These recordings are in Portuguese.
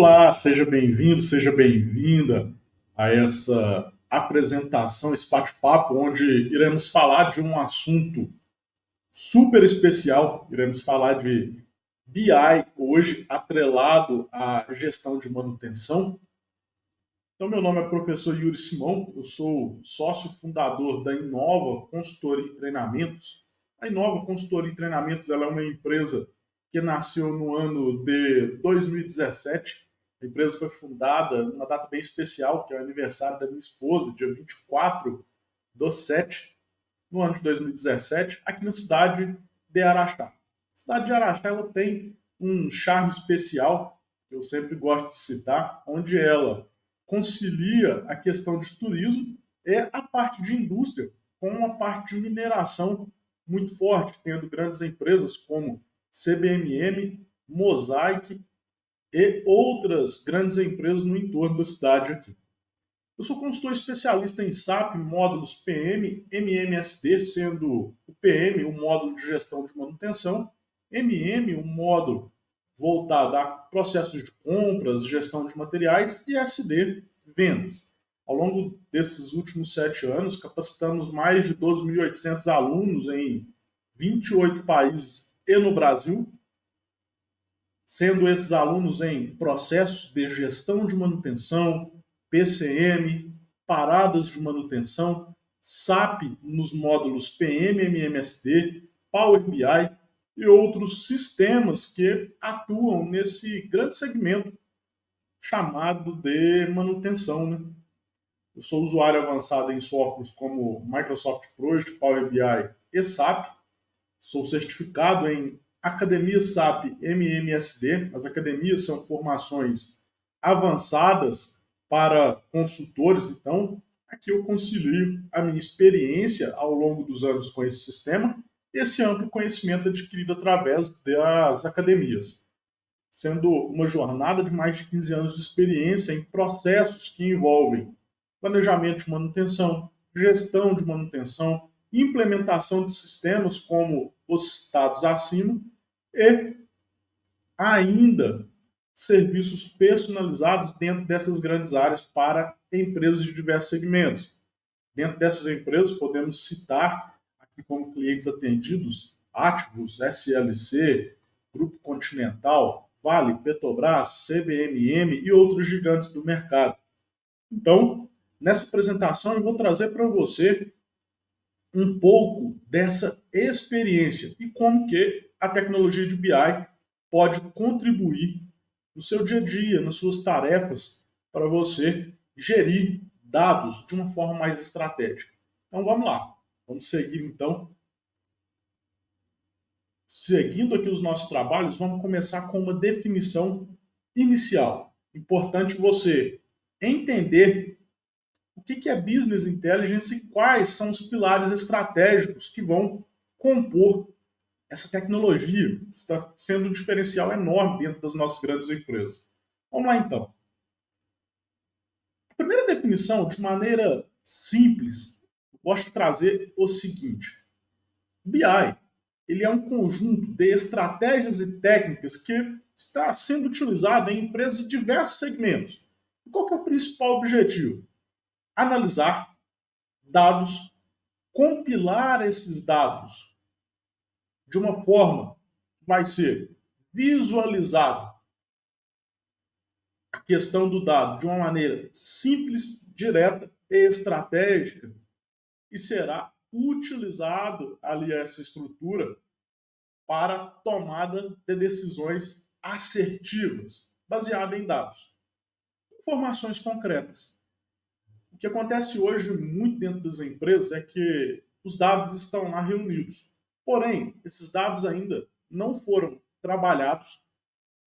Olá, seja bem-vindo, seja bem-vinda a essa apresentação, esse bate-papo, onde iremos falar de um assunto super especial. Iremos falar de BI hoje, atrelado à gestão de manutenção. Então, meu nome é professor Yuri Simão, eu sou sócio fundador da Inova Consultoria e Treinamentos. A Inova Consultoria e Treinamentos ela é uma empresa que nasceu no ano de 2017. A empresa foi fundada numa data bem especial, que é o aniversário da minha esposa, dia 24/7, no ano de 2017, aqui na cidade de Araxá. A cidade de Araxá ela tem um charme especial, que eu sempre gosto de citar, onde ela concilia a questão de turismo e a parte de indústria com uma parte de mineração muito forte, tendo grandes empresas como CBMM, Mosaic e outras grandes empresas no entorno da cidade aqui. Eu sou consultor especialista em SAP, módulos PM, MMSD, sendo o PM um módulo de gestão de manutenção, MM um módulo voltado a processos de compras, gestão de materiais e SD, vendas. Ao longo desses últimos 7 anos, capacitamos mais de 12.800 alunos em 28 países e no Brasil, sendo esses alunos em processos de gestão de manutenção, PCM, paradas de manutenção, SAP nos módulos PM, MMSD, Power BI e outros sistemas que atuam nesse grande segmento chamado de manutenção. Né? Eu sou usuário avançado em softwares como Microsoft Project, Power BI e SAP. Sou certificado em Academia SAP MMSD. As academias são formações avançadas para consultores, então aqui eu concilio a minha experiência ao longo dos anos com esse sistema e esse amplo conhecimento adquirido através das academias, sendo uma jornada de mais de 15 anos de experiência em processos que envolvem planejamento de manutenção, gestão de manutenção, implementação de sistemas como os citados acima e ainda serviços personalizados dentro dessas grandes áreas para empresas de diversos segmentos. Dentro dessas empresas podemos citar aqui como clientes atendidos Ativos, SLC, Grupo Continental, Vale, Petrobras, CBMM e outros gigantes do mercado. Então, nessa apresentação eu vou trazer para você um pouco dessa experiência e como que a tecnologia de BI pode contribuir no seu dia a dia, nas suas tarefas, para você gerir dados de uma forma mais estratégica. Então vamos lá, vamos seguir então. Seguindo aqui os nossos trabalhos, vamos começar com uma definição inicial. Importante você entender o que é Business Intelligence e quais são os pilares estratégicos que vão compor essa tecnologia. Está sendo um diferencial enorme dentro das nossas grandes empresas. Vamos lá, então. A primeira definição, de maneira simples, eu gosto de trazer o seguinte. BI, ele é um conjunto de estratégias e técnicas que está sendo utilizado em empresas de diversos segmentos. E qual que é o principal objetivo? Analisar dados, compilar esses dados de uma forma que vai ser visualizado a questão do dado de uma maneira simples, direta e estratégica e será utilizado ali essa estrutura para tomada de decisões assertivas, baseada em dados, informações concretas. O que acontece hoje muito dentro das empresas é que os dados estão lá reunidos. Porém, esses dados ainda não foram trabalhados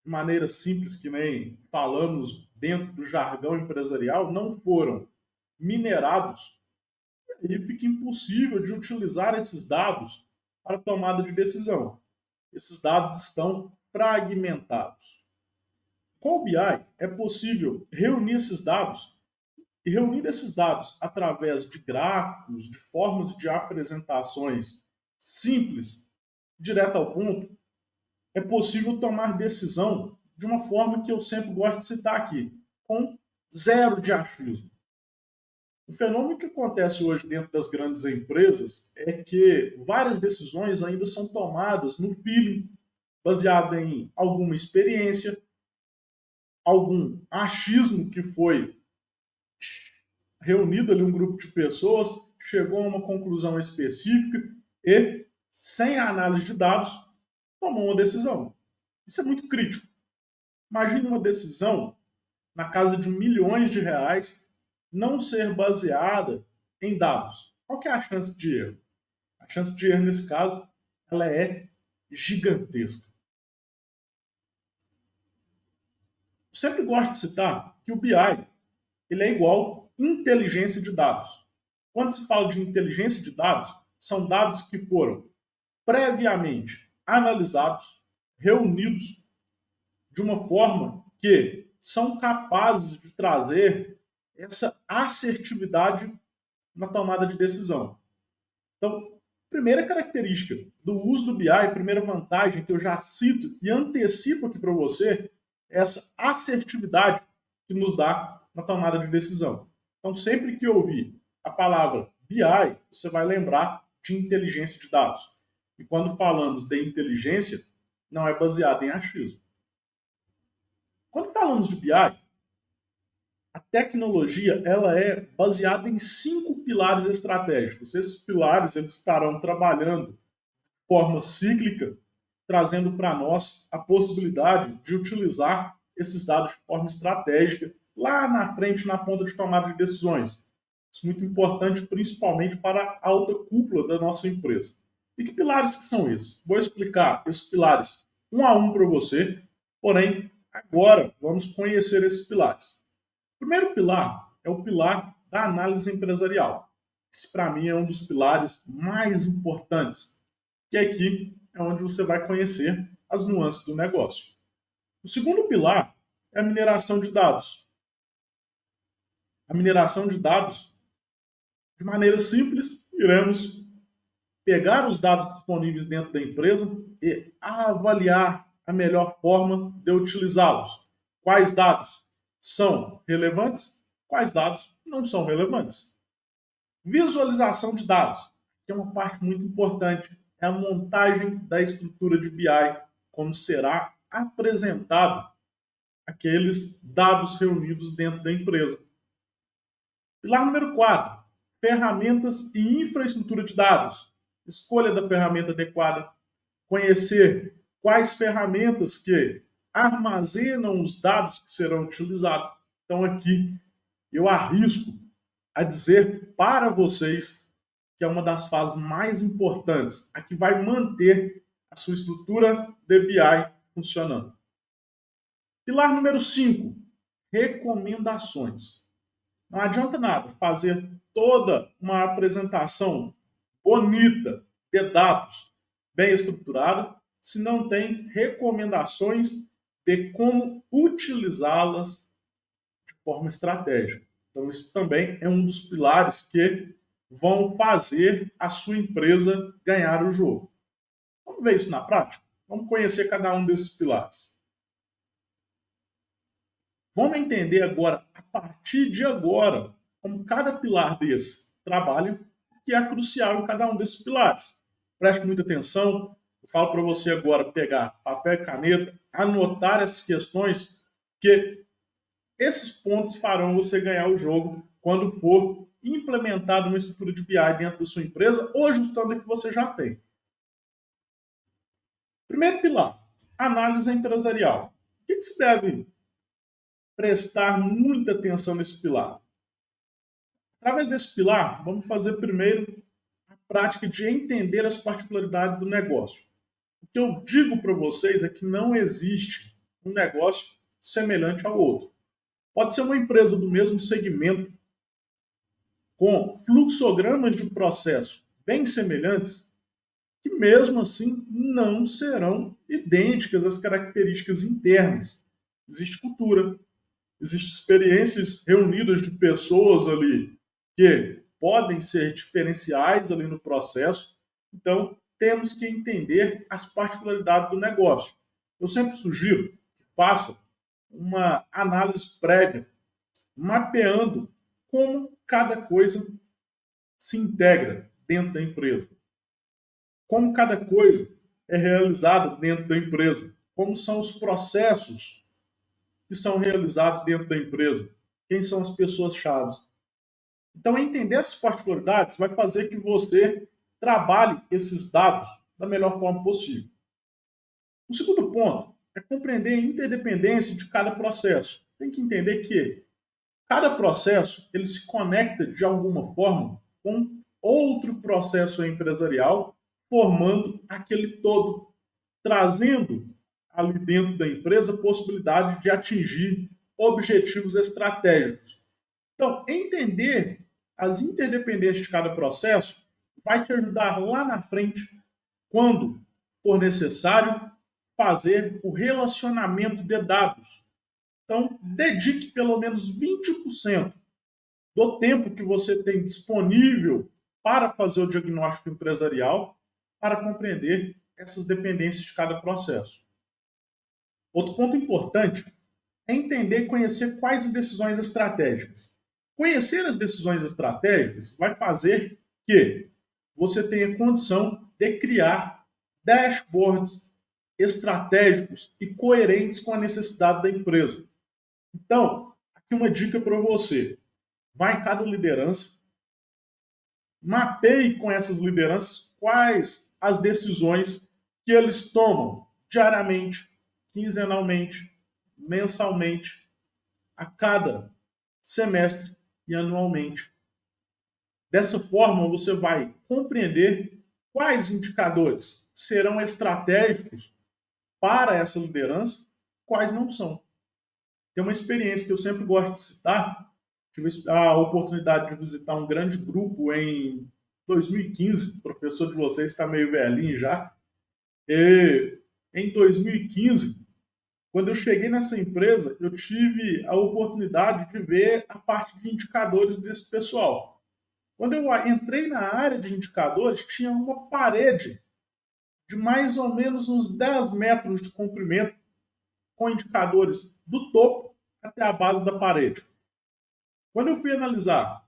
de maneira simples, que nem falamos dentro do jargão empresarial, não foram minerados. E aí fica impossível de utilizar esses dados para tomada de decisão. Esses dados estão fragmentados. Com o BI é possível reunir esses dados e reunindo esses dados através de gráficos, de formas de apresentações simples, direto ao ponto, é possível tomar decisão de uma forma que eu sempre gosto de citar aqui, com zero de achismo. O fenômeno que acontece hoje dentro das grandes empresas é que várias decisões ainda são tomadas no feeling, baseado em alguma experiência, algum achismo que foi reunido ali um grupo de pessoas, chegou a uma conclusão específica e, sem a análise de dados, tomou uma decisão. Isso é muito crítico. Imagine uma decisão na casa de milhões de reais não ser baseada em dados. Qual que é a chance de erro? A chance de erro, nesse caso, ela é gigantesca. Eu sempre gosto de citar que o BI ele é igual inteligência de dados. Quando se fala de inteligência de dados, são dados que foram previamente analisados, reunidos de uma forma que são capazes de trazer essa assertividade na tomada de decisão. Então, primeira característica do uso do BI, primeira vantagem que eu já cito e antecipo aqui para você, é essa assertividade que nos dá na tomada de decisão. Então, sempre que ouvir a palavra BI, você vai lembrar de inteligência de dados. E quando falamos de inteligência, não é baseado em achismo. Quando falamos de BI, a tecnologia ela é baseada em 5 pilares estratégicos. Esses pilares eles estarão trabalhando de forma cíclica, trazendo para nós a possibilidade de utilizar esses dados de forma estratégica lá na frente, na ponta de tomada de decisões. Isso é muito importante, principalmente para a alta cúpula da nossa empresa. E que pilares que são esses? Vou explicar esses pilares um a um para você, porém, agora vamos conhecer esses pilares. O primeiro pilar é o pilar da análise empresarial. Esse, para mim, é um dos pilares mais importantes, que aqui é onde você vai conhecer as nuances do negócio. O segundo pilar é a mineração de dados. A mineração de dados, de maneira simples, iremos pegar os dados disponíveis dentro da empresa e avaliar a melhor forma de utilizá-los. Quais dados são relevantes, quais dados não são relevantes. Visualização de dados, que é uma parte muito importante, é a montagem da estrutura de BI, como será apresentado aqueles dados reunidos dentro da empresa. Pilar número 4, ferramentas e infraestrutura de dados. Escolha da ferramenta adequada, conhecer quais ferramentas que armazenam os dados que serão utilizados. Então aqui eu arrisco a dizer para vocês que é uma das fases mais importantes, a que vai manter a sua estrutura de BI funcionando. Pilar número 5, recomendações. Não adianta nada fazer toda uma apresentação bonita de dados bem estruturada se não tem recomendações de como utilizá-las de forma estratégica. Então, isso também é um dos pilares que vão fazer a sua empresa ganhar o jogo. Vamos ver isso na prática? Vamos conhecer cada um desses pilares. Vamos entender agora, a partir de agora, como cada pilar desse trabalha, que é crucial em cada um desses pilares. Preste muita atenção. Eu falo para você agora pegar papel e caneta, anotar essas questões, que esses pontos farão você ganhar o jogo quando for implementado uma estrutura de BI dentro da sua empresa ou ajustando a que você já tem. Primeiro pilar, análise empresarial. O que se deve prestar muita atenção nesse pilar? Através desse pilar, vamos fazer primeiro a prática de entender as particularidades do negócio. O que eu digo para vocês é que não existe um negócio semelhante ao outro. Pode ser uma empresa do mesmo segmento, com fluxogramas de processo bem semelhantes, que mesmo assim não serão idênticas às características internas. Existe cultura, existem experiências reunidas de pessoas ali que podem ser diferenciais ali no processo. Então, temos que entender as particularidades do negócio. Eu sempre sugiro que faça uma análise prévia, mapeando como cada coisa se integra dentro da empresa, como cada coisa é realizada dentro da empresa, como são os processos que são realizados dentro da empresa, quem são as pessoas-chave. Então, entender essas particularidades vai fazer que você trabalhe esses dados da melhor forma possível. O segundo ponto é compreender a interdependência de cada processo. Tem que entender que cada processo ele se conecta de alguma forma com outro processo empresarial, formando aquele todo, trazendo ali dentro da empresa a possibilidade de atingir objetivos estratégicos. Então, entender as interdependências de cada processo vai te ajudar lá na frente, quando for necessário, fazer o relacionamento de dados. Então, dedique pelo menos 20% do tempo que você tem disponível para fazer o diagnóstico empresarial para compreender essas dependências de cada processo. Outro ponto importante é entender e conhecer quais as decisões estratégicas. Conhecer as decisões estratégicas vai fazer que você tenha condição de criar dashboards estratégicos e coerentes com a necessidade da empresa. Então, aqui uma dica para você. Vai em cada liderança, mapeie com essas lideranças quais as decisões que eles tomam diariamente, quinzenalmente, mensalmente, a cada semestre e anualmente. Dessa forma, você vai compreender quais indicadores serão estratégicos para essa liderança, quais não são. Tem uma experiência que eu sempre gosto de citar. Tive a oportunidade de visitar um grande grupo em 2015. O professor de vocês está meio velhinho já. E em 2015, quando eu cheguei nessa empresa, eu tive a oportunidade de ver a parte de indicadores desse pessoal. Quando eu entrei na área de indicadores, tinha uma parede de mais ou menos uns 10 metros de comprimento, com indicadores do topo até a base da parede. Quando eu fui analisar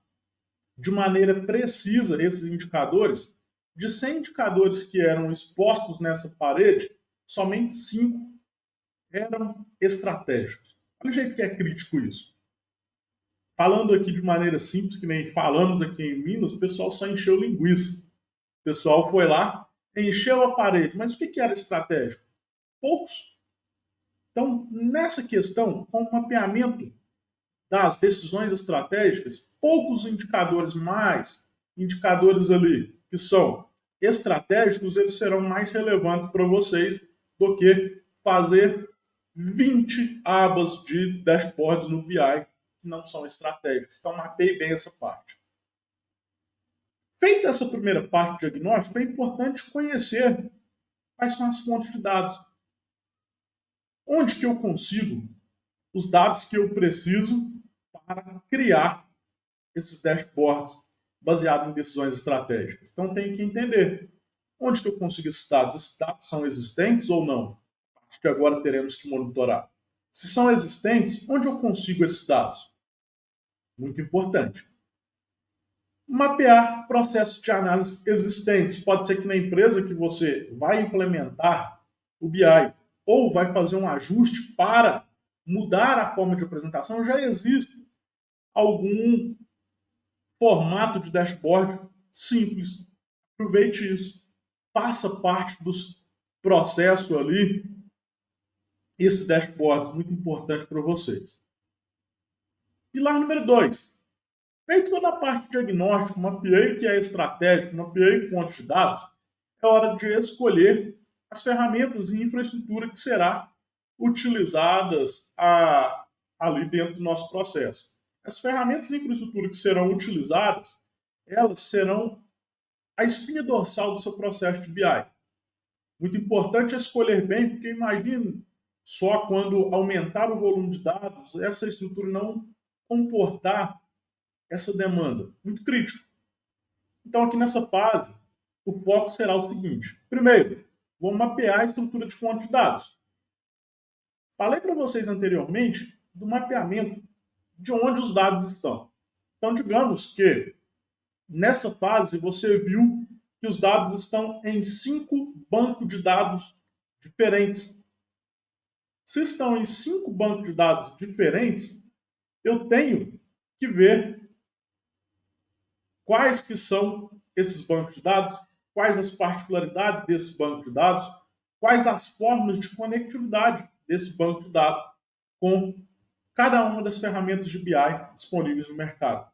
de maneira precisa esses indicadores, de 100 indicadores que eram expostos nessa parede, somente 5 eram estratégicos. Olha o jeito que é crítico isso. Falando aqui de maneira simples, que nem falamos aqui em Minas, o pessoal só encheu linguiça. O pessoal foi lá, encheu a parede. Mas o que era estratégico? Poucos. Então, nessa questão, com o mapeamento das decisões estratégicas, poucos indicadores mais, indicadores ali que são estratégicos, eles serão mais relevantes para vocês do que fazer 20 abas de dashboards no BI que não são estratégicos. Então, mapeie bem essa parte. Feita essa primeira parte do diagnóstico, é importante conhecer quais são as fontes de dados. Onde que eu consigo os dados que eu preciso para criar esses dashboards baseados em decisões estratégicas. Então, tenho que entender onde que eu consigo esses dados. Esses dados são existentes ou não? Acho que agora teremos que monitorar. Se são existentes, onde eu consigo esses dados? Muito importante. Mapear processos de análise existentes. Pode ser que na empresa que você vai implementar o BI ou vai fazer um ajuste para mudar a forma de apresentação, já existe algum formato de dashboard simples. Aproveite isso. Faça parte dos processos ali, esses dashboards, muito importante para vocês. Pilar número 2. Feito toda a parte de diagnóstico, mapeei que é estratégico, mapeei fontes de dados, é hora de escolher as ferramentas e infraestrutura que será utilizadas ali dentro do nosso processo. As ferramentas e infraestrutura que serão utilizadas, elas serão a espinha dorsal do seu processo de BI. Muito importante é escolher bem, porque imagine só quando aumentar o volume de dados, essa estrutura não comportar essa demanda. Muito crítico. Então, aqui nessa fase, o foco será o seguinte. Primeiro, vou mapear a estrutura de fonte de dados. Falei para vocês anteriormente do mapeamento de onde os dados estão. Então, digamos que nessa fase você viu que os dados estão em 5 bancos de dados diferentes. Se estão em 5 bancos de dados diferentes, eu tenho que ver quais que são esses bancos de dados, quais as particularidades desse banco de dados, quais as formas de conectividade desse banco de dados com cada uma das ferramentas de BI disponíveis no mercado.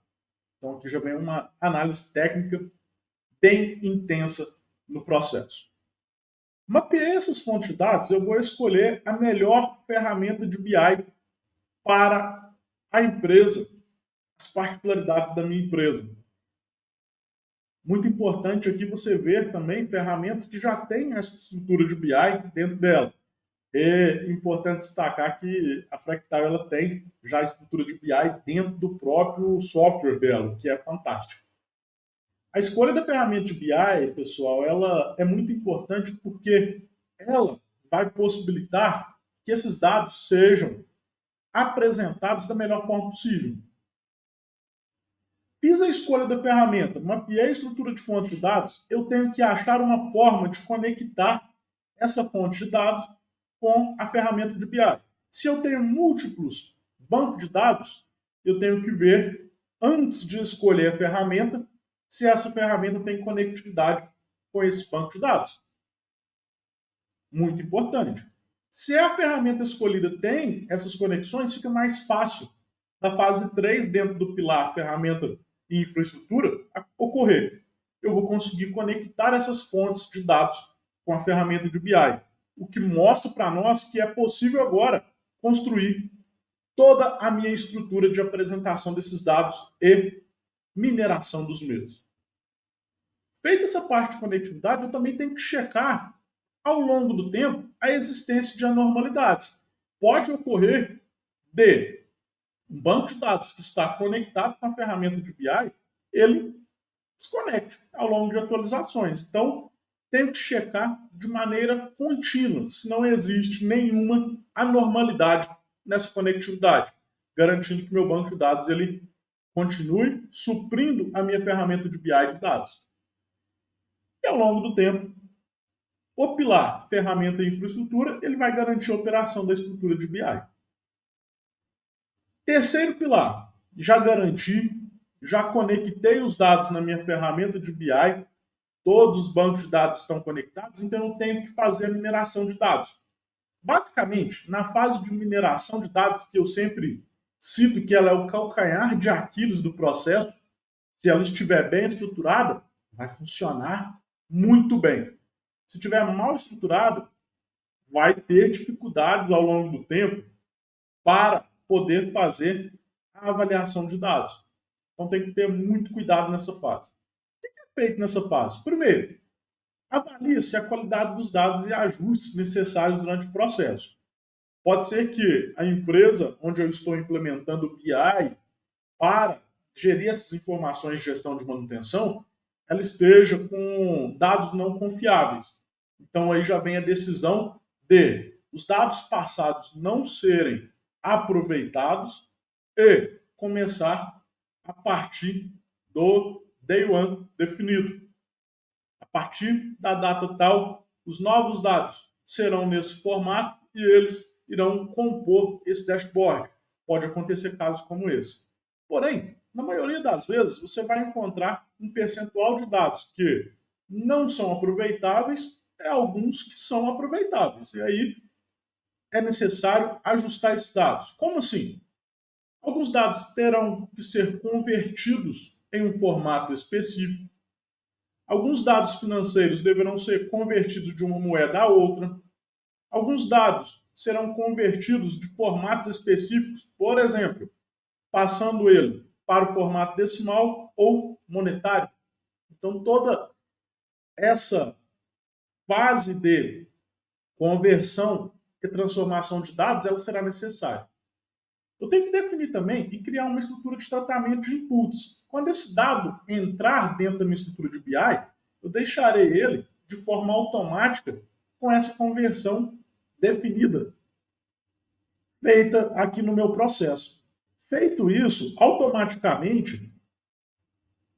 Então aqui já vem uma análise técnica bem intensa no processo. Mapeei essas fontes de dados, eu vou escolher a melhor ferramenta de BI para a empresa, as particularidades da minha empresa. Muito importante aqui você ver também ferramentas que já têm essa estrutura de BI dentro dela. É importante destacar que a Fractal ela tem já a estrutura de BI dentro do próprio software dela, o que é fantástico. A escolha da ferramenta de BI, pessoal, ela é muito importante porque ela vai possibilitar que esses dados sejam apresentados da melhor forma possível. Fiz a escolha da ferramenta, mapeei a estrutura de fonte de dados, eu tenho que achar uma forma de conectar essa fonte de dados com a ferramenta de BI. Se eu tenho múltiplos bancos de dados, eu tenho que ver, antes de escolher a ferramenta, se essa ferramenta tem conectividade com esse banco de dados. Muito importante. Se a ferramenta escolhida tem essas conexões, fica mais fácil da fase 3, dentro do pilar ferramenta e infraestrutura, ocorrer. Eu vou conseguir conectar essas fontes de dados com a ferramenta de BI, o que mostra para nós que é possível agora construir toda a minha estrutura de apresentação desses dados e mineração dos mesmos. Feita essa parte de conectividade, eu também tenho que checar, ao longo do tempo, a existência de anormalidades. Pode ocorrer de um banco de dados que está conectado com a ferramenta de BI, ele desconecte ao longo de atualizações. Então, tenho que checar de maneira contínua se não existe nenhuma anormalidade nessa conectividade, garantindo que meu banco de dados ele continue suprindo a minha ferramenta de BI de dados. E ao longo do tempo, o pilar ferramenta e infraestrutura ele vai garantir a operação da estrutura de BI. Terceiro pilar, já garanti, já conectei os dados na minha ferramenta de BI, todos os bancos de dados estão conectados, então eu tenho que fazer a mineração de dados. Basicamente, na fase de mineração de dados, que eu sempre cito que ela é o calcanhar de Aquiles do processo, se ela estiver bem estruturada, vai funcionar muito bem. Se estiver mal estruturado, vai ter dificuldades ao longo do tempo para poder fazer a avaliação de dados. Então tem que ter muito cuidado nessa fase. O que é feito nessa fase? Primeiro, avalia-se a qualidade dos dados e ajustes necessários durante o processo. Pode ser que a empresa onde eu estou implementando o BI para gerir essas informações de gestão de manutenção, ela esteja com dados não confiáveis. Então aí já vem a decisão de os dados passados não serem aproveitados e começar a partir do day one definido. A partir da data tal, os novos dados serão nesse formato e eles irão compor esse dashboard. Pode acontecer casos como esse. Porém, na maioria das vezes, você vai encontrar um percentual de dados que não são aproveitáveis e alguns que são aproveitáveis. E aí é necessário ajustar esses dados. Como assim? Alguns dados terão que ser convertidos em um formato específico. Alguns dados financeiros deverão ser convertidos de uma moeda a outra. Alguns dados serão convertidos de formatos específicos, por exemplo, passando ele para o formato decimal ou monetário. Então, toda essa fase de conversão e transformação de dados, ela será necessária. Eu tenho que definir também e criar uma estrutura de tratamento de inputs. Quando esse dado entrar dentro da minha estrutura de BI, eu deixarei ele de forma automática com essa conversão definida. feita aqui no meu processo. Feito isso, automaticamente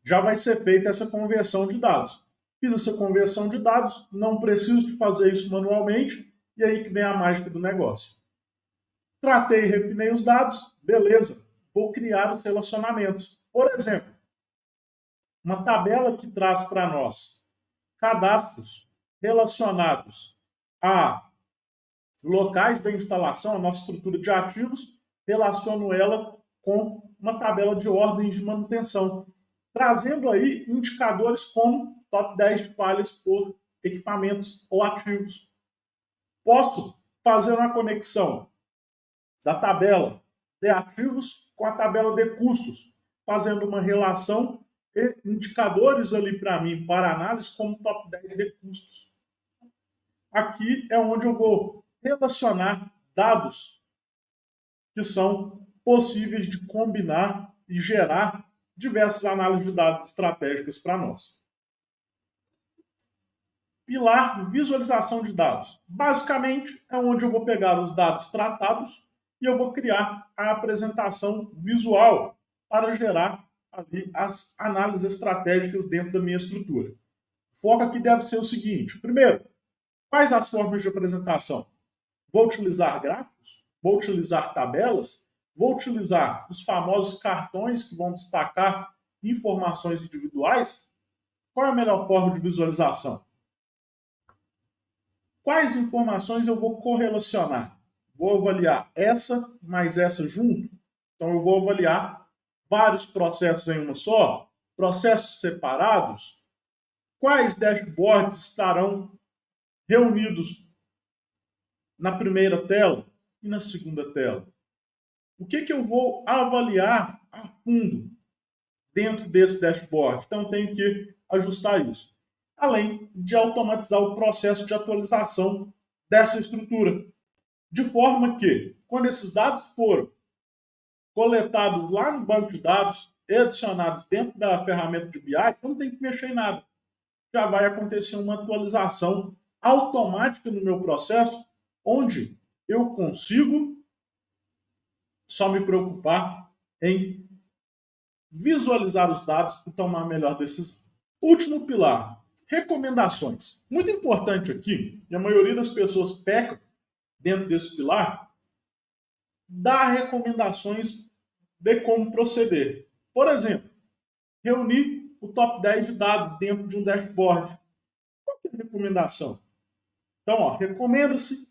já vai ser feita essa conversão de dados. Fiz essa conversão de dados, não preciso de fazer isso manualmente, e aí que vem a mágica do negócio. Tratei e refinei os dados, beleza. Vou criar os relacionamentos. Por exemplo, uma tabela que traz para nós cadastros relacionados a locais da instalação, a nossa estrutura de ativos, relaciono ela com uma tabela de ordens de manutenção, trazendo aí indicadores como top 10 de falhas por equipamentos ou ativos. Posso fazer uma conexão da tabela de ativos com a tabela de custos, fazendo uma relação e indicadores ali para mim, para análise, como top 10 de custos. Aqui é onde eu vou relacionar dados que são possíveis de combinar e gerar diversas análises de dados estratégicas para nós. Pilar visualização de dados. Basicamente, é onde eu vou pegar os dados tratados e eu vou criar a apresentação visual para gerar ali as análises estratégicas dentro da minha estrutura. O foco aqui deve ser o seguinte: primeiro, quais as formas de apresentação? Vou utilizar gráficos? Vou utilizar tabelas? Vou utilizar os famosos cartões que vão destacar informações individuais? Qual é a melhor forma de visualização? Quais informações eu vou correlacionar? Vou avaliar essa mais essa junto? Então eu vou avaliar vários processos em uma só? Processos separados? Quais dashboards estarão reunidos na primeira tela e na segunda tela? O que eu vou avaliar a fundo dentro desse dashboard? Então, eu tenho que ajustar isso. Além de automatizar o processo de atualização dessa estrutura. De forma que, quando esses dados foram coletados lá no banco de dados e adicionados dentro da ferramenta de BI, eu não tenho que mexer em nada. Já vai acontecer uma atualização automática no meu processo, onde eu consigo só me preocupar em visualizar os dados e tomar a melhor decisão. Último pilar, recomendações. Muito importante aqui, e a maioria das pessoas peca dentro desse pilar, dar recomendações de como proceder. Por exemplo, reunir o top 10 de dados dentro de um dashboard. Qual é a recomendação? Então, recomenda-se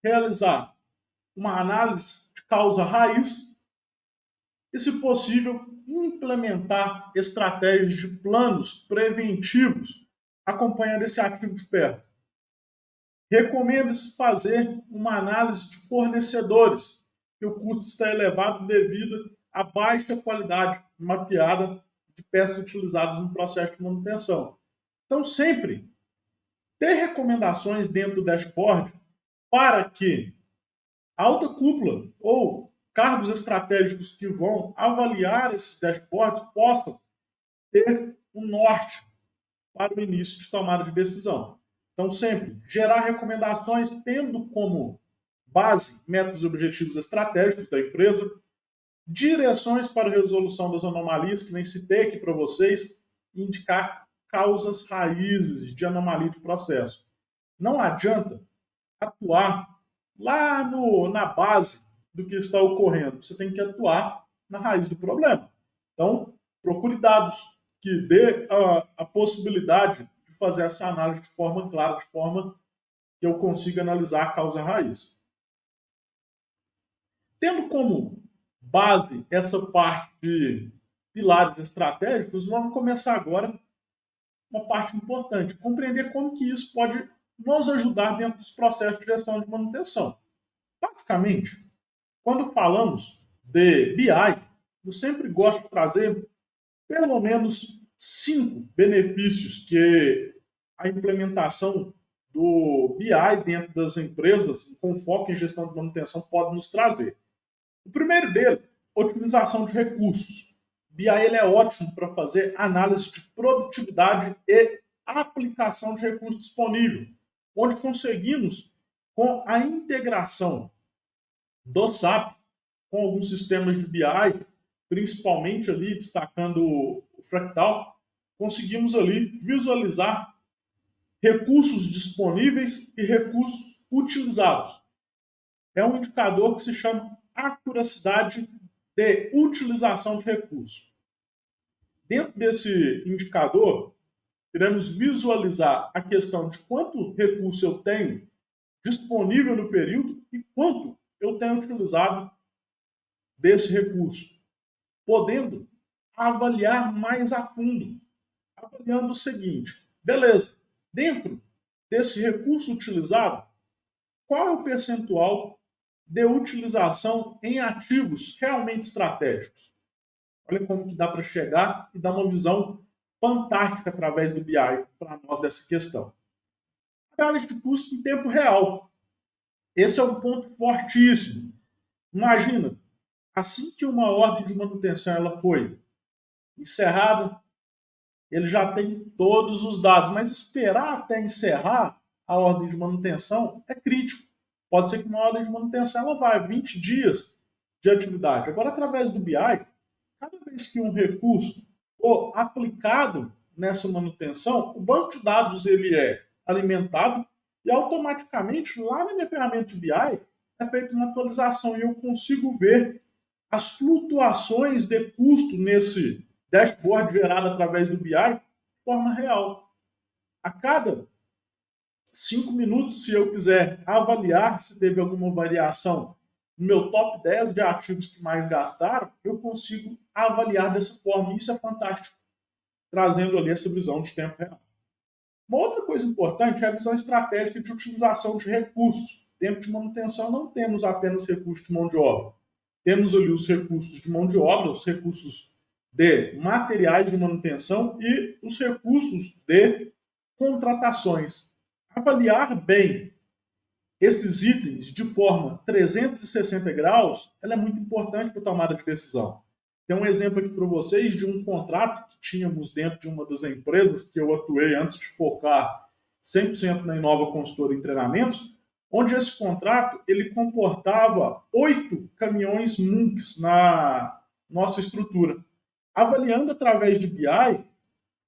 realizar uma análise de causa raiz e, se possível, implementar estratégias de planos preventivos acompanhando esse ativo de perto. Recomenda-se fazer uma análise de fornecedores, que o custo está elevado devido à baixa qualidade mapeada de peças utilizadas no processo de manutenção. Então, sempre ter recomendações dentro do dashboard para que a alta cúpula ou cargos estratégicos que vão avaliar esses dashboards possam ter um norte para o início de tomada de decisão. Então, sempre gerar recomendações tendo como base metas e objetivos estratégicos da empresa, direções para a resolução das anomalias, que nem citei aqui para vocês, e indicar causas raízes de anomalia de processo. Não adianta atuar lá na base do que está ocorrendo. Você tem que atuar na raiz do problema. Então, procure dados que dê a possibilidade de fazer essa análise de forma clara, de forma que eu consiga analisar a causa raiz. Tendo como base essa parte de pilares estratégicos, vamos começar agora uma parte importante, compreender como que isso pode nos ajudar dentro dos processos de gestão de manutenção. Basicamente, quando falamos de BI, eu sempre gosto de trazer pelo menos 5 benefícios que a implementação do BI dentro das empresas, com foco em gestão de manutenção, pode nos trazer. O primeiro dele, otimização de recursos. BI ele é ótimo para fazer análise de produtividade e aplicação de recursos disponíveis, onde conseguimos, com a integração do SAP, com alguns sistemas de BI, principalmente ali destacando o Fractal, conseguimos ali visualizar recursos disponíveis e recursos utilizados. É um indicador que se chama acuracidade de utilização de recursos. Dentro desse indicador, iremos visualizar a questão de quanto recurso eu tenho disponível no período e quanto eu tenho utilizado desse recurso, podendo avaliar mais a fundo, avaliando o seguinte: beleza, dentro desse recurso utilizado, qual é o percentual de utilização em ativos realmente estratégicos? Olha como que dá para chegar e dar uma visão fantástica através do BI para nós dessa questão. Análise de custo em tempo real. Esse é um ponto fortíssimo. Imagina, assim que uma ordem de manutenção ela foi encerrada, ele já tem todos os dados, mas esperar até encerrar a ordem de manutenção é crítico. Pode ser que uma ordem de manutenção ela vai 20 dias de atividade. Agora, através do BI, cada vez que um recurso for aplicado nessa manutenção, o banco de dados ele é alimentado e automaticamente lá na minha ferramenta de BI é feita uma atualização e eu consigo ver as flutuações de custo nesse dashboard gerado através do BI de forma real. A cada 5 minutos, se eu quiser avaliar se teve alguma variação no meu top 10 de ativos que mais gastaram, eu consigo avaliar dessa forma. Isso é fantástico, trazendo ali essa visão de tempo real. Uma outra coisa importante é a visão estratégica de utilização de recursos. Tempo de manutenção não temos apenas recursos de mão de obra. Temos ali os recursos de mão de obra, os recursos de materiais de manutenção e os recursos de contratações. Avaliar bem esses itens de forma 360 graus, ela é muito importante para a tomada de decisão. Tem um exemplo aqui para vocês de um contrato que tínhamos dentro de uma das empresas que eu atuei antes de focar 100% na Inova Consultora em treinamentos, onde esse contrato ele comportava 8 caminhões Munks na nossa estrutura. Avaliando através de BI,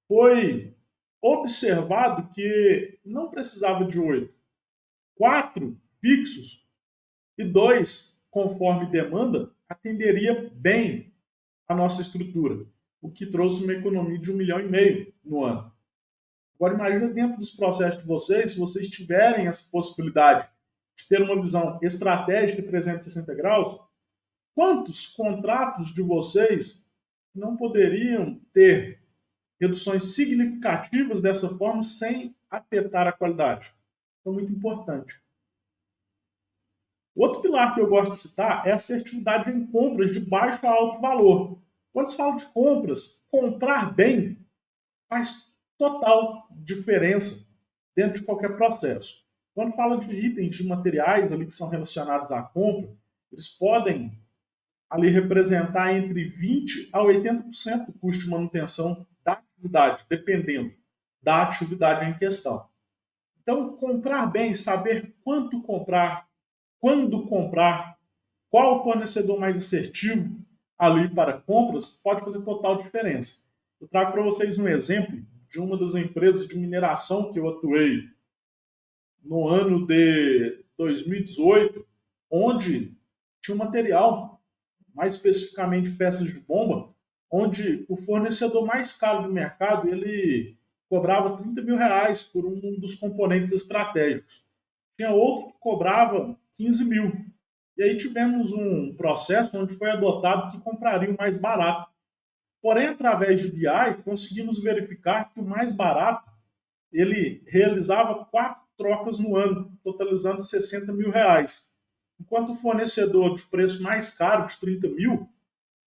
foi observado que não precisava de 8, 4 fixos e 2 conforme demanda atenderia bem a nossa estrutura, o que trouxe uma economia de 1,5 milhão no ano. Agora imagina dentro dos processos de vocês, se vocês tiverem essa possibilidade de ter uma visão estratégica 360 graus, quantos contratos de vocês não poderiam ter reduções significativas dessa forma sem afetar a qualidade? Então, muito importante. Outro pilar que eu gosto de citar é a assertividade em compras de baixo a alto valor. Quando se fala de compras, comprar bem faz total diferença dentro de qualquer processo. Quando fala de itens, de materiais ali que são relacionados à compra, eles podem ali representar entre 20% a 80% do custo de manutenção da atividade, dependendo da atividade em questão. Então, comprar bem, saber quanto comprar, quando comprar, qual o fornecedor mais assertivo ali para compras, pode fazer total diferença. Eu trago para vocês um exemplo de uma das empresas de mineração que eu atuei no ano de 2018, onde tinha um material, mais especificamente peças de bomba, onde o fornecedor mais caro do mercado ele cobrava 30 mil reais por um dos componentes estratégicos. Tinha outro que cobrava 15 mil. E aí tivemos um processo onde foi adotado que compraria o mais barato. Porém, através de BI, conseguimos verificar que o mais barato ele realizava 4 trocas no ano, totalizando 60 mil reais. Enquanto o fornecedor de preço mais caro, de 30 mil,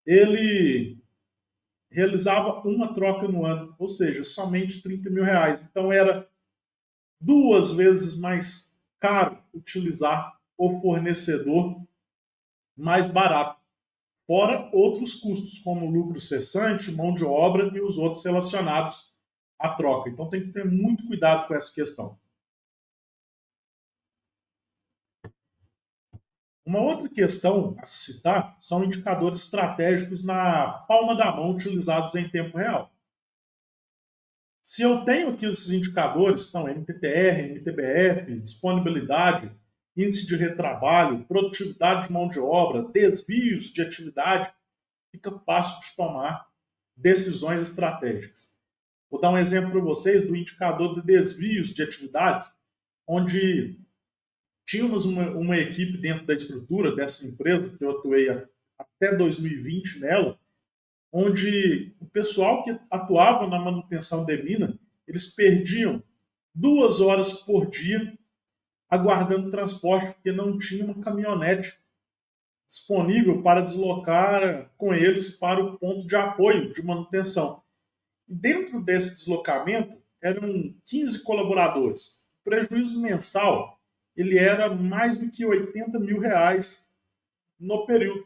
ele realizava uma troca no ano, ou seja, somente 30 mil reais. Então era 2 vezes mais caro utilizar o fornecedor mais barato. Fora outros custos, como lucro cessante, mão de obra e os outros relacionados à troca. Então tem que ter muito cuidado com essa questão. Uma outra questão a citar são indicadores estratégicos na palma da mão utilizados em tempo real. Se eu tenho aqui esses indicadores, então MTTR, MTBF, disponibilidade, índice de retrabalho, produtividade de mão de obra, desvios de atividade, fica fácil de tomar decisões estratégicas. Vou dar um exemplo para vocês do indicador de desvios de atividades, onde tínhamos uma equipe dentro da estrutura dessa empresa, que eu atuei até 2020 nela, onde o pessoal que atuava na manutenção de mina, eles perdiam 2 horas por dia aguardando transporte, porque não tinha uma caminhonete disponível para deslocar com eles para o ponto de apoio de manutenção. E dentro desse deslocamento, eram 15 colaboradores. O prejuízo mensal ele era mais do que R$ 80 mil no período.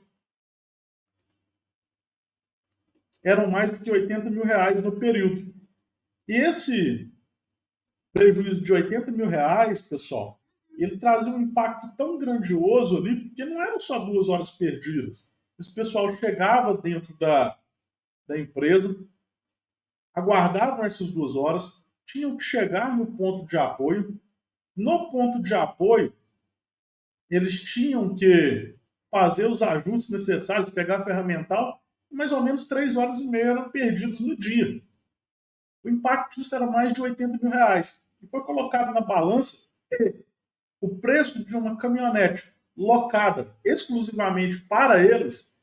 Eram mais do que R$ 80 mil no período. E esse prejuízo de R$ 80 mil, pessoal, ele trazia um impacto tão grandioso ali, porque não eram só 2 horas perdidas. Esse pessoal chegava dentro da empresa, aguardavam essas 2 horas, tinham que chegar no ponto de apoio. No ponto de apoio, eles tinham que fazer os ajustes necessários, pegar ferramental, mais ou menos 3 horas e meia eram perdidos no dia. O impacto disso era mais de R$ 80 mil. E foi colocado na balança o preço de uma caminhonete locada exclusivamente para eles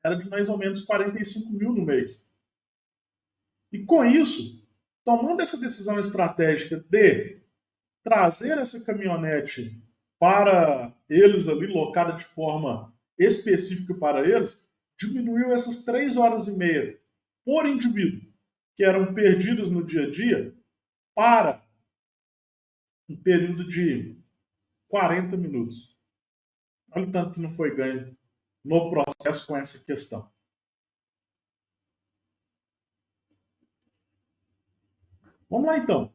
era de mais ou menos 45 mil no mês. E com isso, tomando essa decisão estratégica de trazer essa caminhonete para eles ali, locada de forma específica para eles, diminuiu essas 3 horas e meia por indivíduo, que eram perdidas no dia a dia, para um período de 40 minutos. Olha o tanto que não foi ganho no processo com essa questão. Vamos lá então.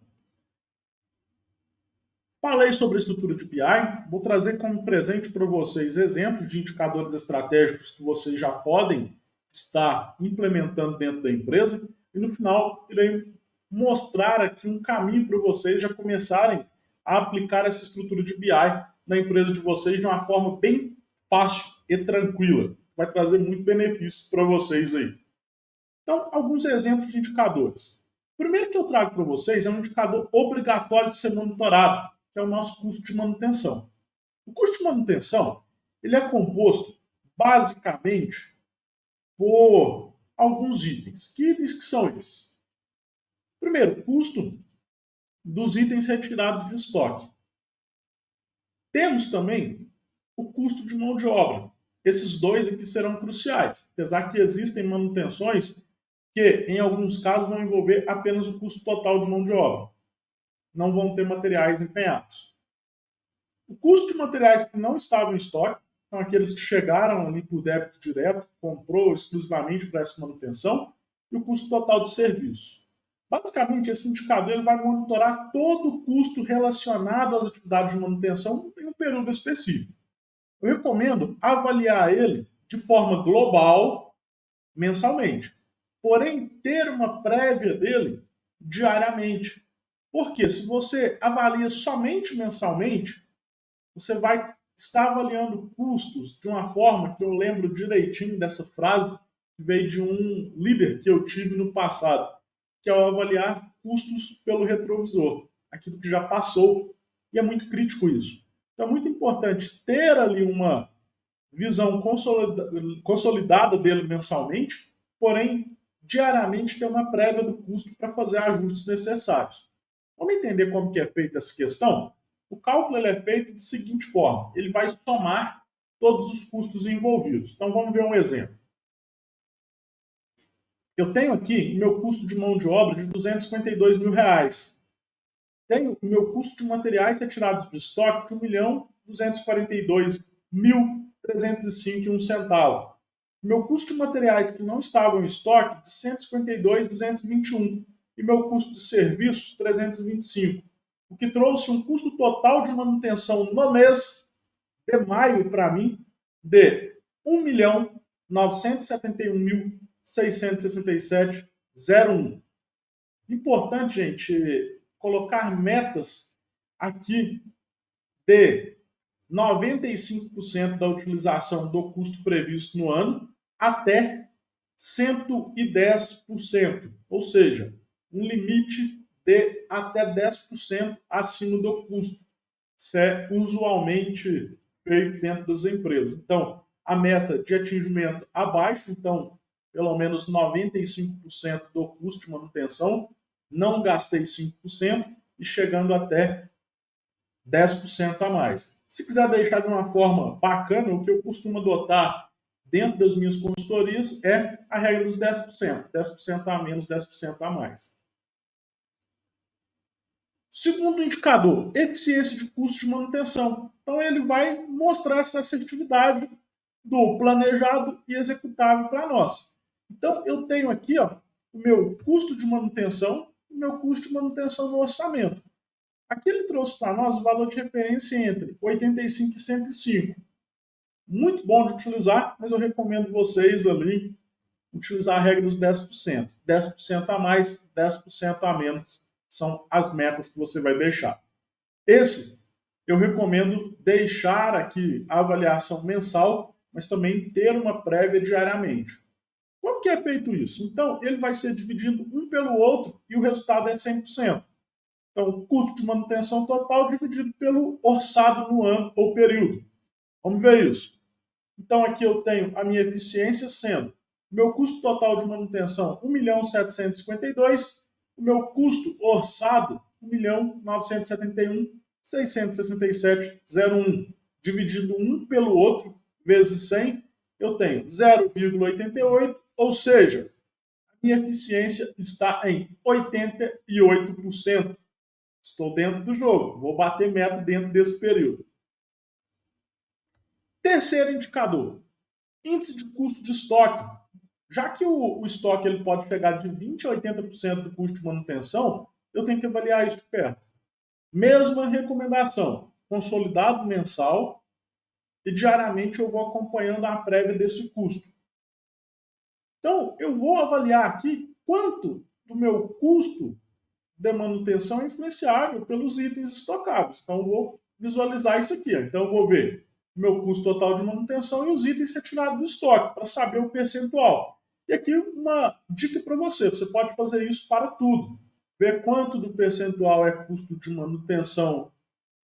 Falei sobre a estrutura de BI, vou trazer como presente para vocês exemplos de indicadores estratégicos que vocês já podem estar implementando dentro da empresa e no final irei mostrar aqui um caminho para vocês já começarem a aplicar essa estrutura de BI na empresa de vocês de uma forma bem fácil e tranquila. Vai trazer muito benefício para vocês aí. Então, alguns exemplos de indicadores. O primeiro que eu trago para vocês é um indicador obrigatório de ser monitorado, que é o nosso custo de manutenção. O custo de manutenção ele é composto basicamente por alguns itens. Que itens que são esses? Primeiro, custo dos itens retirados de estoque. Temos também o custo de mão de obra. Esses dois aqui serão cruciais, apesar que existem manutenções que, em alguns casos, vão envolver apenas o custo total de mão de obra. Não vão ter materiais empenhados. O custo de materiais que não estavam em estoque, são aqueles que chegaram ali por débito direto, comprou exclusivamente para essa manutenção, e o custo total de serviço. Basicamente, esse indicador ele vai monitorar todo o custo relacionado às atividades de manutenção em um período específico. Eu recomendo avaliar ele de forma global, mensalmente. Porém, ter uma prévia dele diariamente. Porque se você avalia somente mensalmente, você vai estar avaliando custos de uma forma que eu lembro direitinho dessa frase que veio de um líder que eu tive no passado, que é avaliar custos pelo retrovisor, aquilo que já passou, e é muito crítico isso. Então é muito importante ter ali uma visão consolidada dele mensalmente, porém, diariamente ter uma prévia do custo para fazer ajustes necessários. Vamos entender como que é feita essa questão? O cálculo ele é feito da seguinte forma, ele vai somar todos os custos envolvidos. Então vamos ver um exemplo. Eu tenho aqui o meu custo de mão de obra de R$ 252 mil. Tenho o meu custo de materiais retirados de estoque de R$ 1.242.305,01. Meu custo de materiais que não estavam em estoque de R$ 152.221. E meu custo de serviços, 325. O que trouxe um custo total de manutenção no mês de maio para mim de 1.971.667,01. Importante, gente, colocar metas aqui de 95% da utilização do custo previsto no ano até 110%, ou seja, um limite de até 10% acima do custo. Isso é usualmente feito dentro das empresas. Então, a meta de atingimento abaixo, então, pelo menos 95% do custo de manutenção, não gastei 5% e chegando até 10% a mais. Se quiser deixar de uma forma bacana, o que eu costumo adotar dentro das minhas consultorias é a regra dos 10%. 10% a menos, 10% a mais. Segundo indicador, eficiência de custo de manutenção. Então, ele vai mostrar essa assertividade do planejado e executável para nós. Então, eu tenho aqui o meu custo de manutenção e o meu custo de manutenção no orçamento. Aqui ele trouxe para nós o valor de referência entre 85 e 105. Muito bom de utilizar, mas eu recomendo vocês ali utilizar a regra dos 10%. 10% a mais, 10% a menos são as metas que você vai deixar. Esse eu recomendo deixar aqui a avaliação mensal, mas também ter uma prévia diariamente. Como que é feito isso? Então, ele vai ser dividido um pelo outro e o resultado é 100%. Então, custo de manutenção total dividido pelo orçado no ano ou período. Vamos ver isso. Então, aqui eu tenho a minha eficiência sendo meu custo total de manutenção 1.752.000, o meu custo orçado 1.971.667,01. Dividido um pelo outro, vezes 100, eu tenho 0,88, ou seja, a minha eficiência está em 88%. Estou dentro do jogo, vou bater meta dentro desse período. Terceiro indicador, índice de custo de estoque. Já que o estoque ele pode chegar de 20% a 80% do custo de manutenção, eu tenho que avaliar isso de perto. Mesma recomendação, consolidado mensal e diariamente eu vou acompanhando a prévia desse custo. Então, eu vou avaliar aqui quanto do meu custo de manutenção é influenciável pelos itens estocáveis. Então, eu vou visualizar isso aqui. Então, eu vou ver o meu custo total de manutenção e os itens retirados do estoque, para saber o percentual. E aqui uma dica para você. Você pode fazer isso para tudo. Ver quanto do percentual é custo de manutenção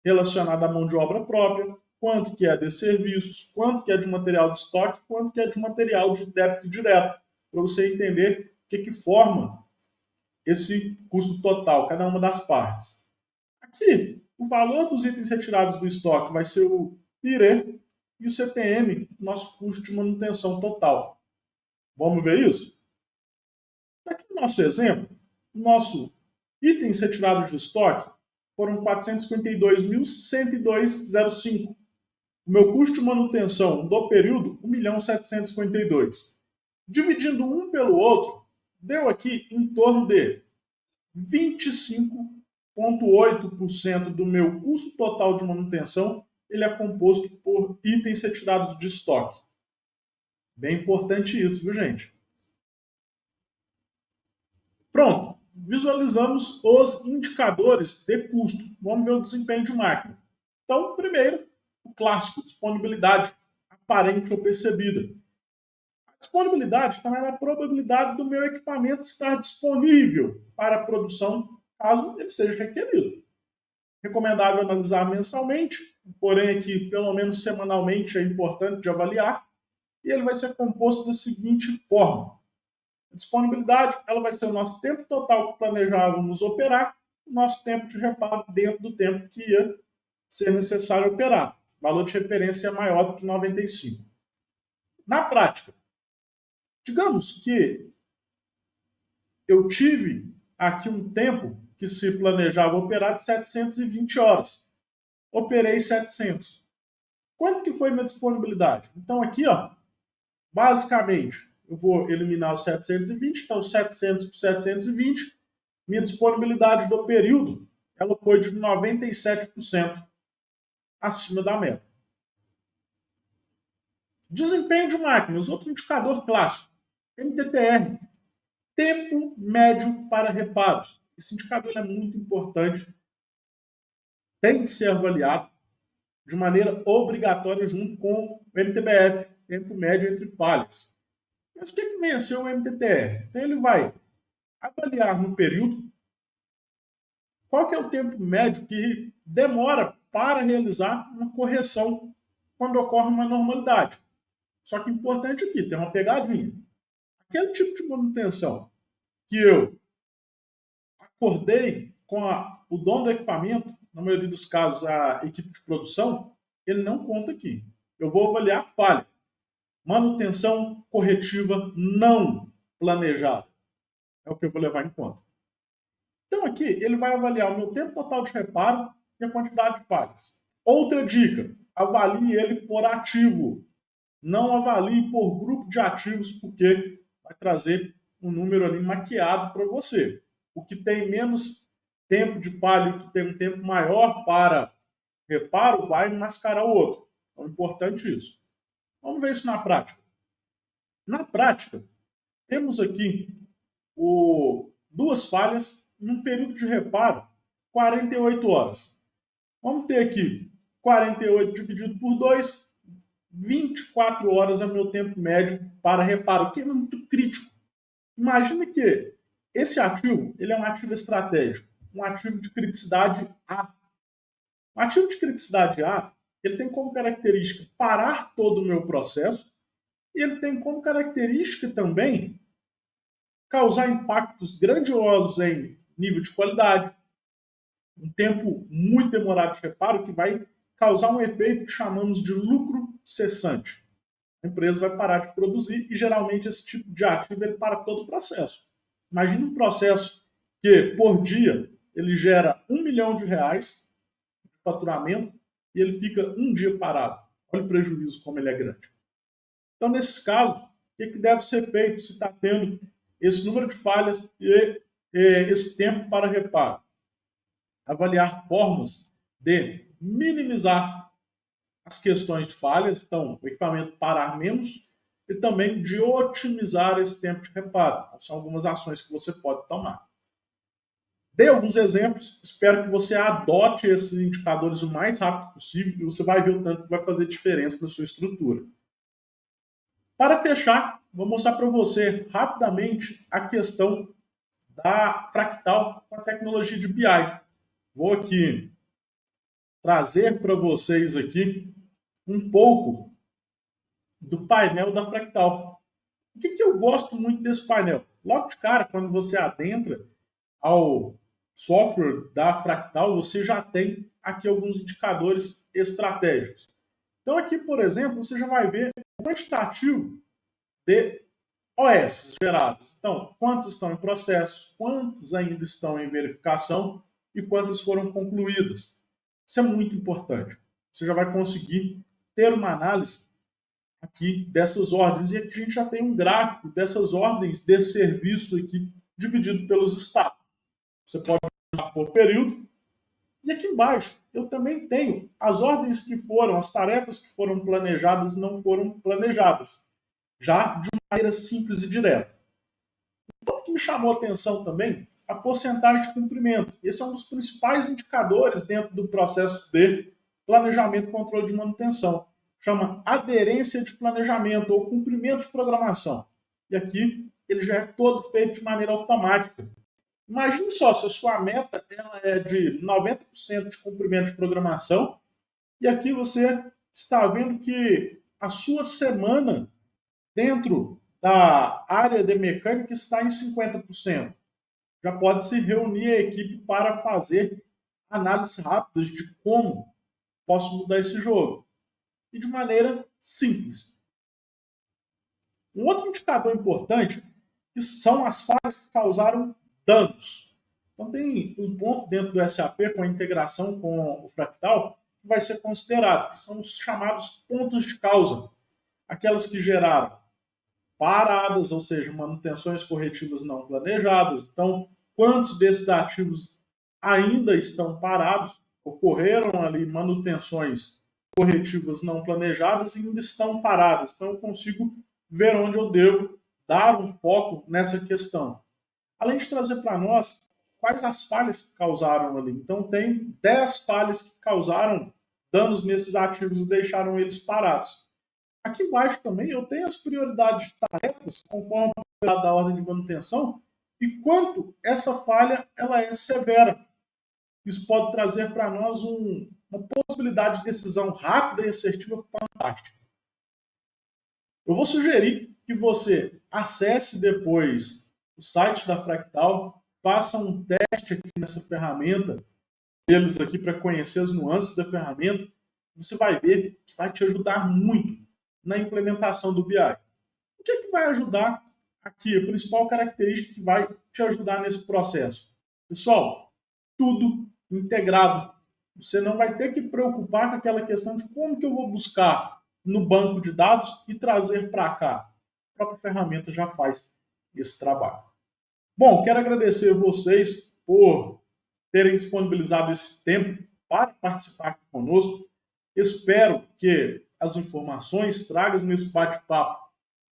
relacionado à mão de obra própria, quanto que é de serviços, quanto que é de material de estoque, quanto que é de material de débito direto, para você entender o que forma esse custo total, cada uma das partes. Aqui, o valor dos itens retirados do estoque vai ser o IRE e o CTM, nosso custo de manutenção total. Vamos ver isso? Aqui no nosso exemplo, nosso itens retirados de estoque foram 452.102,05. O meu custo de manutenção do período, 1.752. Dividindo um pelo outro, deu aqui em torno de 25,8% do meu custo total de manutenção ele é composto por itens retirados de estoque. Bem importante isso, viu, gente? Pronto, visualizamos os indicadores de custo. Vamos ver o desempenho de máquina. Então, primeiro, o clássico, disponibilidade aparente ou percebida. A disponibilidade também é a probabilidade do meu equipamento estar disponível para a produção, caso ele seja requerido. Recomendável analisar mensalmente, porém aqui pelo menos semanalmente é importante de avaliar, e ele vai ser composto da seguinte forma. A disponibilidade ela vai ser o nosso tempo total que planejávamos operar, o nosso tempo de reparo dentro do tempo que ia ser necessário operar. O valor de referência é maior do que 95. Na prática, digamos que eu tive aqui um tempo que se planejava operar de 720 horas. Operei 700. Quanto que foi minha disponibilidade? Então aqui, basicamente, eu vou eliminar os 720, então 700 por 720, minha disponibilidade do período, ela foi de 97% acima da meta. Desempenho de máquinas, outro indicador clássico, MTTR, tempo médio para reparos. Esse indicador é muito importante, tem que ser avaliado de maneira obrigatória junto com o MTBF, tempo médio entre falhas. Mas o que vem a ser o MTTR? Então ele vai avaliar no período qual que é o tempo médio que demora para realizar uma correção quando ocorre uma normalidade. Só que importante aqui, tem uma pegadinha. Aquele tipo de manutenção que eu acordei com o dono do equipamento, na maioria dos casos a equipe de produção, ele não conta aqui. Eu vou avaliar falha. Manutenção corretiva não planejada. É o que eu vou levar em conta. Então aqui ele vai avaliar o meu tempo total de reparo e a quantidade de falhas. Outra dica, avalie ele por ativo. Não avalie por grupo de ativos, porque vai trazer um número ali maquiado para você. O que tem menos tempo de falha e o que tem um tempo maior para reparo vai mascarar o outro. Então é importante isso. Vamos ver isso na prática. Na prática, temos aqui duas falhas num período de reparo, 48 horas. Vamos ter aqui 48 dividido por 2, 24 horas é o meu tempo médio para reparo, que é muito crítico. Imagina que esse ativo ele é um ativo estratégico, um ativo de criticidade A. Um ativo de criticidade A ele tem como característica parar todo o meu processo e ele tem como característica também causar impactos grandiosos em nível de qualidade, um tempo muito demorado de reparo que vai causar um efeito que chamamos de lucro cessante. A empresa vai parar de produzir e geralmente esse tipo de ativo ele para todo o processo. Imagine um processo que por dia ele gera R$ 1 milhão de faturamento e ele fica um dia parado. Olha o prejuízo como ele é grande. Então, nesses casos, o que deve ser feito se está tendo esse número de falhas e esse tempo para reparo? Avaliar formas de minimizar as questões de falhas, então o equipamento parar menos e também de otimizar esse tempo de reparo. Então, são algumas ações que você pode tomar. Dei alguns exemplos, espero que você adote esses indicadores o mais rápido possível e você vai ver o tanto que vai fazer diferença na sua estrutura. Para fechar, vou mostrar para você rapidamente a questão da Fractal com a tecnologia de BI. Vou aqui trazer para vocês aqui um pouco do painel da Fractal. O que eu gosto muito desse painel? Logo de cara, quando você adentra ao software da Fractal, você já tem aqui alguns indicadores estratégicos. Então aqui, por exemplo, você já vai ver o quantitativo de OS gerados. Então, quantos estão em processo, quantos ainda estão em verificação e quantas foram concluídas. Isso é muito importante. Você já vai conseguir ter uma análise aqui dessas ordens. E aqui a gente já tem um gráfico dessas ordens de serviço aqui, dividido pelos estados. Você pode usar por período. E aqui embaixo eu também tenho as ordens que foram, as tarefas que foram planejadas e não foram planejadas. Já de maneira simples e direta. O ponto que me chamou a atenção também, a porcentagem de cumprimento. Esse é um dos principais indicadores dentro do processo de planejamento e controle de manutenção. Chama aderência de planejamento ou cumprimento de programação. E aqui ele já é todo feito de maneira automática. Imagine só, se a sua meta ela é de 90% de cumprimento de programação e aqui você está vendo que a sua semana dentro da área de mecânica está em 50%. Já pode se reunir a equipe para fazer análises rápidas de como posso mudar esse jogo. E de maneira simples. Um outro indicador importante que são as falhas que causaram danos. Então tem um ponto dentro do SAP com a integração com o Fractal que vai ser considerado, que são os chamados pontos de causa. Aquelas que geraram paradas, ou seja, manutenções corretivas não planejadas. Então, quantos desses ativos ainda estão parados? Ocorreram ali manutenções corretivas não planejadas ainda estão paradas. Então, eu consigo ver onde eu devo dar um foco nessa questão. Além de trazer para nós quais as falhas que causaram ali. Então, tem 10 falhas que causaram danos nesses ativos e deixaram eles parados. Aqui embaixo também eu tenho as prioridades de tarefas, conforme da ordem de manutenção, e quanto essa falha ela é severa. Isso pode trazer para nós uma possibilidade de decisão rápida e assertiva fantástica. Eu vou sugerir que você acesse depois o site da Fractal, faça um teste aqui nessa ferramenta, deles aqui para conhecer as nuances da ferramenta. Você vai ver que vai te ajudar muito na implementação do BI. O que é que vai ajudar aqui? A principal característica que vai te ajudar nesse processo. Pessoal, tudo integrado. Você não vai ter que preocupar com aquela questão de como que eu vou buscar no banco de dados e trazer para cá. A própria ferramenta já faz esse trabalho. Bom, quero agradecer a vocês por terem disponibilizado esse tempo para participar aqui conosco. Espero que as informações tragas nesse bate-papo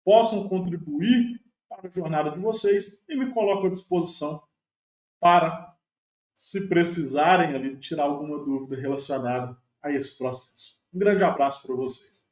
possam contribuir para a jornada de vocês e me coloco à disposição para, se precisarem ali, tirar alguma dúvida relacionada a esse processo. Um grande abraço para vocês.